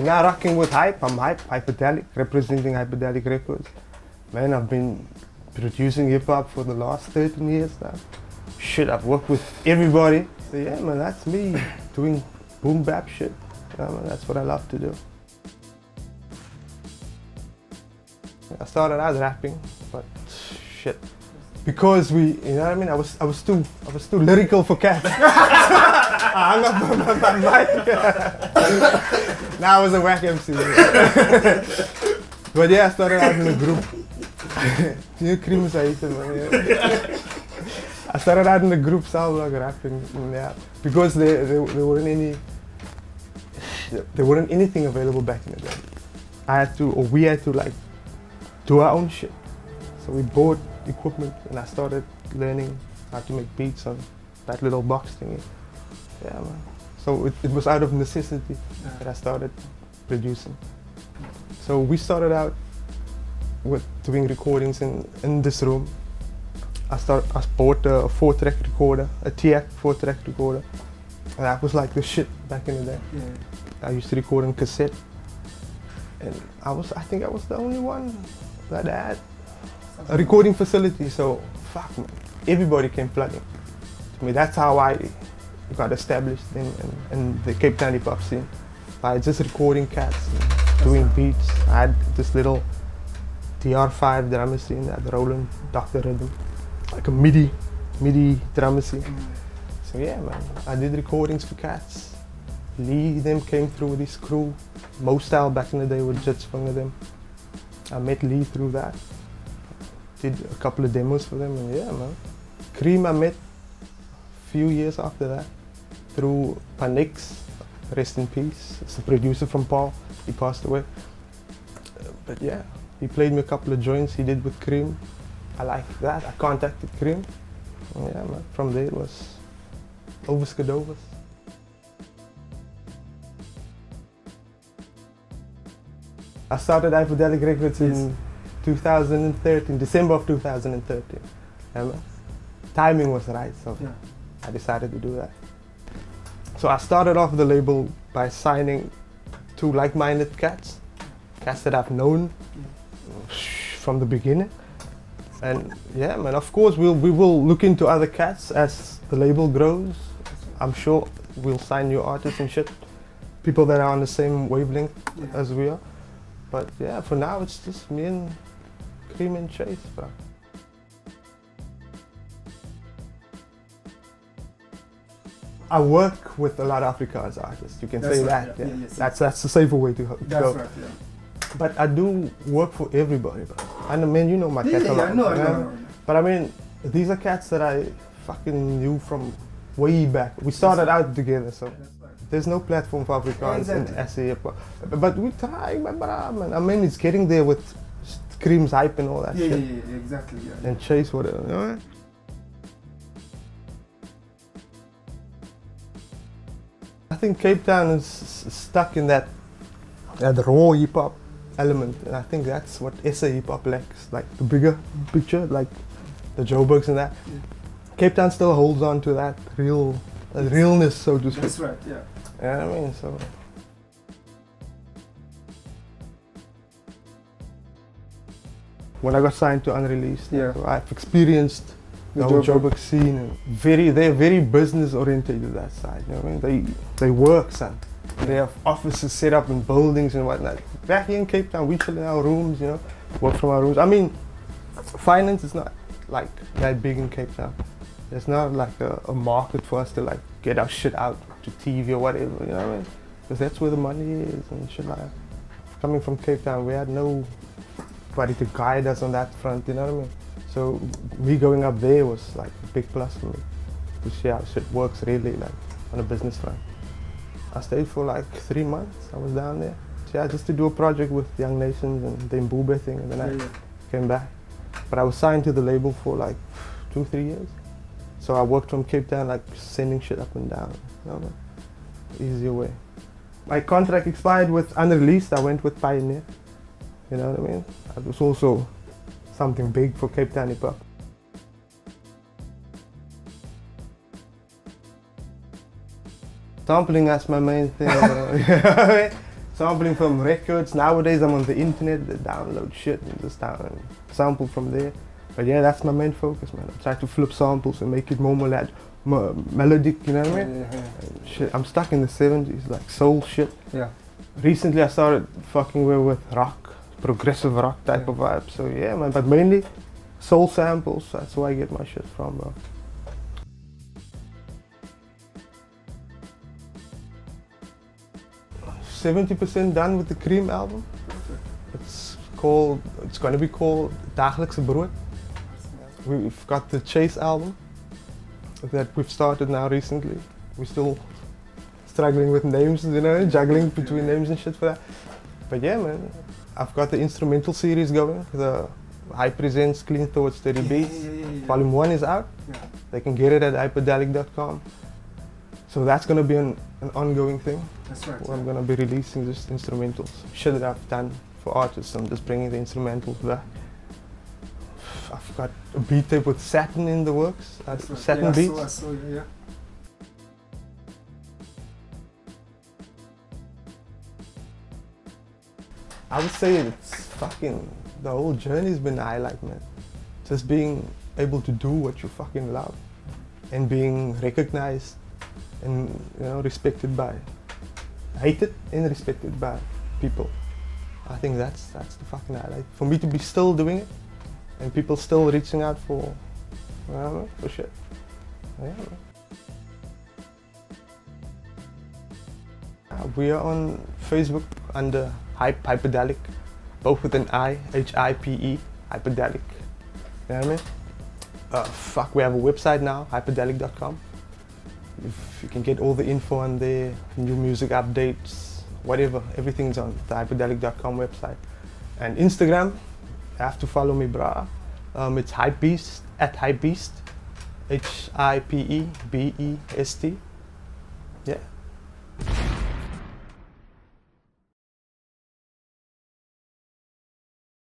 now rocking with Hipe. I'm Hipe, Hiperdelic, representing Hiperdelic Records. Man, I've been producing hip hop for the last 13 years now. Shit, I've worked with everybody. So yeah, man, that's me doing boom bap shit. Yeah, man, that's what I love to do. I started out rapping, but shit, because you know what I mean. I was too lyrical for cats. I hung up on my mic. Now I was a whack MC. But yeah, I started out in a group. You creams I eat man. Yeah. I started out in a group, sound like rapping. Yeah, because there weren't anything available back in the day. We had to like do our own shit. So we bought equipment and I started learning how to make beats on that little box thingy. Yeah, man. So it was out of necessity that I started producing. So we started out with doing recordings in this room. I bought a 4-track recorder, a Teargas 4-track recorder. And that was like the shit back in the day. Yeah. I used to record on cassette. And I think I was the only one that had a recording facility, so fuck man, everybody came flooding. I mean, that's how I got established in the Cape Town hip hop scene, by just recording cats and doing beats. I had this little DR5 drum machine, that Roland Dr. Rhythm, like a MIDI drum machine. So yeah man, I did recordings for cats. Lee them came through with his crew. Mo Style back in the day with Jits from them. I met Lee through that. Did a couple of demos for them and yeah man. Cream I met a few years after that through Panix, rest in peace. It's a producer from Paul, he passed away. But yeah, he played me a couple of joints he did with Cream. I liked that, I contacted Cream. And yeah man, from there it was Overs Cadovers. I started Hiperdelic Records in 2013, December of 2013. Timing was right, so I decided to do that. So I started off the label by signing two like-minded cats that I've known from the beginning. And yeah, man, of course we will look into other cats as the label grows. I'm sure we'll sign new artists and shit, people that are on the same wavelength as we are. But yeah, for now it's just me and Cream and Chase, bro. I work with a lot of Afrikaans artists, you can say that. Yeah. That's the safer way to go. That's right, yeah. But I do work for everybody, bro. And man, you know my catalogue. I know. But I mean, these are cats that I fucking knew from way back. We started out together, so. There's no platform for Afrikaans in SA. But we're trying, man. I mean, it's getting there with Cream's Hipe and all that shit. Yeah, exactly. Yeah. And Chase, whatever, you know? I think Cape Town is stuck in that raw hip hop element, and I think that's what SA hip hop lacks. Like the bigger picture, like the Joburgs and that. Yeah. Cape Town still holds on to that realness, so to speak. That's right, yeah. Yeah, I mean, so. When I got signed to Unreleased, so I've experienced the whole Joburg scene. And they're very business oriented that side. You know what I mean? They work, son. They have offices set up in buildings and whatnot. Back here in Cape Town, we chill in our rooms, you know, work from our rooms. I mean, finance is not like that big in Cape Town. There's not like a market for us to like get our shit out to TV or whatever, you know what I mean? Because that's where the money is and shit like that. Coming from Cape Town, we had nobody to guide us on that front, you know what I mean? So me going up there was like a big plus for me to see how shit works really like on a business front. I stayed for like 3 months, I was down there. So yeah, just to do a project with Young Nations and the Imbube thing, and then I came back. But I was signed to the label for like 2-3 years. So I worked from Cape Town, like sending shit up and down, you know, easier way. My contract expired with Unreleased, I went with Pioneer, you know what I mean? That was also something big for Cape Town hip hop. Sampling, that's my main thing. sampling from records. Nowadays I'm on the internet, they download shit and just sample from there. But yeah, that's my main focus, man. I try to flip samples and make it more melodic, you know what I mean? Yeah. Shit, I'm stuck in the 70s, like soul shit. Yeah. Recently I started fucking with rock, progressive rock type of vibe. So yeah, man, but mainly soul samples, that's where I get my shit from, bro. %70 done with the Cream album. It's gonna be called Dagelijkse Brood. We've got the Chase album that we've started now recently. We're still struggling with names, you know, juggling between names and shit for that. But yeah, man, I've got the instrumental series going. The Hipe presents Clean Thoughts 30 Beats. Volume 1 is out. They can get it at Hiperdelic.com. So that's gonna be an ongoing thing. That's right. Where I'm gonna be releasing just instrumentals. Shit that I've done for artists, I'm just bringing the instrumentals back. I've got a beat tape with Satin in the works. Satin Beats. I saw, yeah. I would say it's fucking, the whole journey's been a highlight, man. Just being able to do what you fucking love and being recognized and, you know, respected by, hated and respected by people. I think that's the fucking highlight. For me to be still doing it and people still reaching out for, I don't know, for shit. Yeah, man. We are on Facebook under Hipe, Hiperdelic, both with an I, H-I-P-E, Hiperdelic. You know what I mean? We have a website now, Hiperdelic.com. If you can get all the info on there, new music updates, whatever, everything's on the Hiperdelic.com website. And Instagram, you have to follow me, brah. It's Hypebeast, at Hypebeast, H-I-P-E-B-E-S-T. Yeah.